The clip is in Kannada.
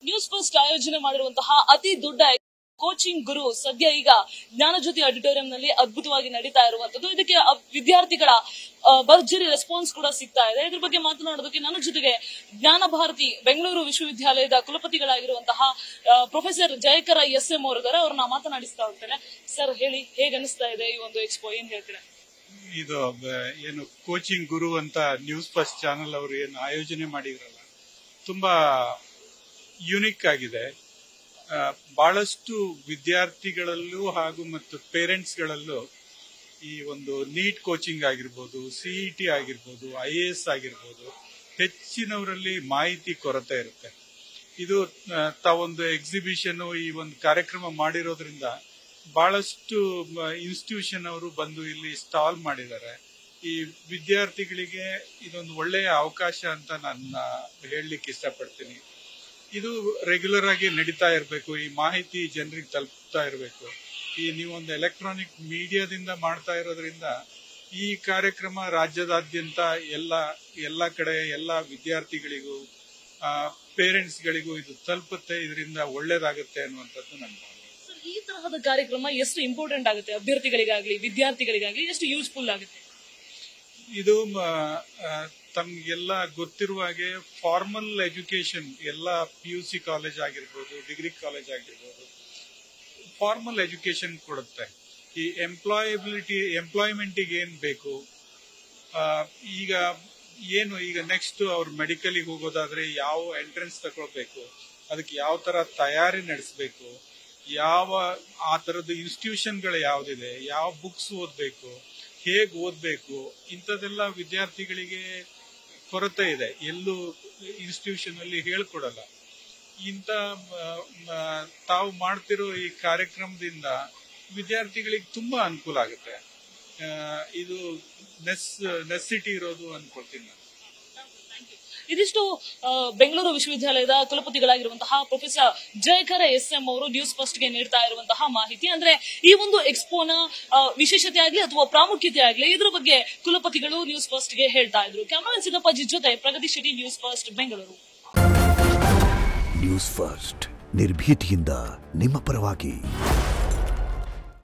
ನ್ಯೂಸ್ ಫಸ್ಟ್ ಆಯೋಜನೆ ಮಾಡಿರುವಂತಹ ಅತಿ ದೊಡ್ಡ ಕೋಚಿಂಗ್ ಗುರು ಸದ್ಯ ಈಗ ಜ್ಞಾನಜ್ಯೋತಿ ಆಡಿಟೋರಿಯಂನಲ್ಲಿ ಅದ್ಭುತವಾಗಿ ನಡೀತಾ ಇರುವಂತದ್ದು. ಇದಕ್ಕೆ ವಿದ್ಯಾರ್ಥಿಗಳ ಭರ್ಜರಿ ರೆಸ್ಪಾನ್ಸ್ ಕೂಡ ಸಿಗ್ತಾ ಇದೆ. ಇದ್ರ ಬಗ್ಗೆ ಮಾತನಾಡೋದಕ್ಕೆ ನನ್ನ ಜೊತೆಗೆ ಜ್ಞಾನ ಭಾರತಿ ಬೆಂಗಳೂರು ವಿಶ್ವವಿದ್ಯಾಲಯದ ಕುಲಪತಿಗಳಾಗಿರುವಂತಹ ಪ್ರೊಫೆಸರ್ ಜಯಕರ ಎಸ್.ಎಂ. ಅವರಿದ್ದಾರೆ. ಅವ್ರನ್ನ ಮಾತನಾಡಿಸ್ತಾ ಹೋಗ್ತೇನೆ. ಸರ್, ಹೇಳಿ, ಹೇಗೆ ಅನಿಸ್ತಾ ಇದೆ ಈ ಒಂದು ಎಕ್ಸ್ಪೋ? ಏನ್ ಹೇಳ್ತೀರಾ? ಇದು ಏನು ಕೋಚಿಂಗ್ ಗುರು ಅಂತ ನ್ಯೂಸ್ ಫಸ್ಟ್ ಚಾನೆಲ್ ಅವರು ಏನು ಆಯೋಜನೆ ಮಾಡಿದ್ರಲ್ಲ, ತುಂಬಾ ಯುನಿಕ್ ಆಗಿದೆ. ಬಹಳಷ್ಟು ವಿದ್ಯಾರ್ಥಿಗಳಲ್ಲೂ ಹಾಗೂ ಮತ್ತು ಪೇರೆಂಟ್ಸ್ ಗಳಲ್ಲೂ ಈ ಒಂದು ನೀಟ್ ಕೋಚಿಂಗ್ ಆಗಿರ್ಬೋದು, ಸಿಇಟಿ ಆಗಿರ್ಬೋದು, IAS ಆಗಿರ್ಬೋದು, ಹೆಚ್ಚಿನವರಲ್ಲಿ ಮಾಹಿತಿ ಕೊರತೆ ಇರುತ್ತೆ. ಇದು ತಾವೊಂದು ಎಕ್ಸಿಬಿಷನ್, ಈ ಒಂದು ಕಾರ್ಯಕ್ರಮ ಮಾಡಿರೋದ್ರಿಂದ ಬಹಳಷ್ಟು ಇನ್ಸ್ಟಿಟ್ಯೂಷನ್ ಅವರು ಬಂದು ಇಲ್ಲಿ ಸ್ಟಾಲ್ ಮಾಡಿದ್ದಾರೆ. ಈ ವಿದ್ಯಾರ್ಥಿಗಳಿಗೆ ಇದೊಂದು ಒಳ್ಳೆಯ ಅವಕಾಶ ಅಂತ ನಾನು ಹೇಳಲಿಕ್ಕೆ ಇಷ್ಟಪಡ್ತೀನಿ. ಇದು ರೆಗ್ಯುಲರ್ ಆಗಿ ನಡೀತಾ ಇರಬೇಕು. ಈ ಮಾಹಿತಿ ಜನರಿಗೆ ತಲುಪ್ತಾ ಇರಬೇಕು. ಈ ನೀವೊಂದು ಎಲೆಕ್ಟ್ರಾನಿಕ್ ಮೀಡಿಯಾದಿಂದ ಮಾಡ್ತಾ ಇರೋದ್ರಿಂದ ಈ ಕಾರ್ಯಕ್ರಮ ರಾಜ್ಯದಾದ್ಯಂತ ಎಲ್ಲ ಕಡೆ ಎಲ್ಲ ವಿದ್ಯಾರ್ಥಿಗಳಿಗೂ ಪೇರೆಂಟ್ಸ್ ಗಳಿಗೂ ಇದು ತಲುಪುತ್ತೆ. ಇದರಿಂದ ಒಳ್ಳೇದಾಗುತ್ತೆ ಅನ್ನುವಂಥದ್ದು ನನ್ನ ಭಾವನೆ. ಈ ತರಹದ ಕಾರ್ಯಕ್ರಮ ಎಷ್ಟು ಇಂಪಾರ್ಟೆಂಟ್ ಆಗುತ್ತೆ ಅಭ್ಯರ್ಥಿಗಳಿಗಾಗ್ಲಿ ವಿದ್ಯಾರ್ಥಿಗಳಿಗಾಗ್ಲಿ, ಎಷ್ಟು ಯೂಸ್ಫುಲ್ ಆಗುತ್ತೆ? ಇದು ತಮ್ಗೆಲ್ಲ ಗೊತ್ತಿರುವ ಹಾಗೆ ಫಾರ್ಮಲ್ ಎಜುಕೇಶನ್ ಎಲ್ಲ PUC ಕಾಲೇಜ್ ಆಗಿರ್ಬೋದು, ಡಿಗ್ರಿ ಕಾಲೇಜ್ ಆಗಿರ್ಬೋದು, ಫಾರ್ಮಲ್ ಎಜುಕೇಶನ್ ಕೊಡುತ್ತೆ. ಈ ಎಂಪ್ಲಾಯ್ಮೆಂಟಿಗೆ ಏನ್ ಬೇಕು, ಈಗ ನೆಕ್ಸ್ಟ್ ಅವ್ರು ಮೆಡಿಕಲ್ಗೆ ಹೋಗೋದಾದ್ರೆ ಯಾವ ಎಂಟ್ರೆನ್ಸ್ ತಗೊಳ್ಬೇಕು, ಅದಕ್ಕೆ ಯಾವ ತರ ತಯಾರಿ ನಡೆಸಬೇಕು, ಆ ತರದ ಇನ್ಸ್ಟಿಟ್ಯೂಷನ್ಗಳು ಯಾವ್ದಿದೆ, ಯಾವ ಬುಕ್ಸ್ ಓದ್ಬೇಕು, ಹೇಗ್ ಓದ್ಬೇಕು, ಇಂಥದೆಲ್ಲ ವಿದ್ಯಾರ್ಥಿಗಳಿಗೆ ಕೊರತೆ ಇದೆ. ಎಲ್ಲೂ ಇನ್ಸ್ಟಿಟ್ಯೂಷನ್ ಅಲ್ಲಿ ಹೇಳ್ಕೊಡಲ್ಲ. ತಾವು ಮಾಡ್ತಿರೋ ಈ ಕಾರ್ಯಕ್ರಮದಿಂದ ವಿದ್ಯಾರ್ಥಿಗಳಿಗೆ ತುಂಬಾ ಅನುಕೂಲ ಆಗುತ್ತೆ. ಇದು ನೆಸೆಸಿಟಿ ಇರೋದು ಅನ್ಕೊಳ್ತೀನಿ ನಾನು. ಇದಿಷ್ಟು ಬೆಂಗಳೂರು ವಿಶ್ವವಿದ್ಯಾಲಯದ ಕುಲಪತಿಗಳಾಗಿರುವಂತಹ ಪ್ರೊಫೆಸರ್ ಜಯಕರ ಎಸ್.ಎಂ. ಅವರು ನ್ಯೂಸ್ ಫಸ್ಟ್ ಗೆ ನೀಡ್ತಾ ಇರುವಂತಹ ಮಾಹಿತಿ. ಅಂದ್ರೆ ಈ ಒಂದು ಎಕ್ಸ್ಪೋನ ವಿಶೇಷತೆ ಆಗ್ಲಿ ಅಥವಾ ಪ್ರಾಮುಖ್ಯತೆ ಆಗ್ಲಿ, ಇದ್ರ ಬಗ್ಗೆ ಕುಲಪತಿಗಳು ನ್ಯೂಸ್ ಫಸ್ಟ್ ಗೆ ಹೇಳ್ತಾ ಇದ್ರು. ಕ್ಯಾಮರಾಮನ್ ಸಿದ್ದಪ್ಪಾಜಿ ಜೊತೆ Pragati Shetty, news first Bengaluru. News first ನಿರ್ಭೀತಿಯಿಂದ ನಿಮ್ಮ ಪರವಾಗಿ.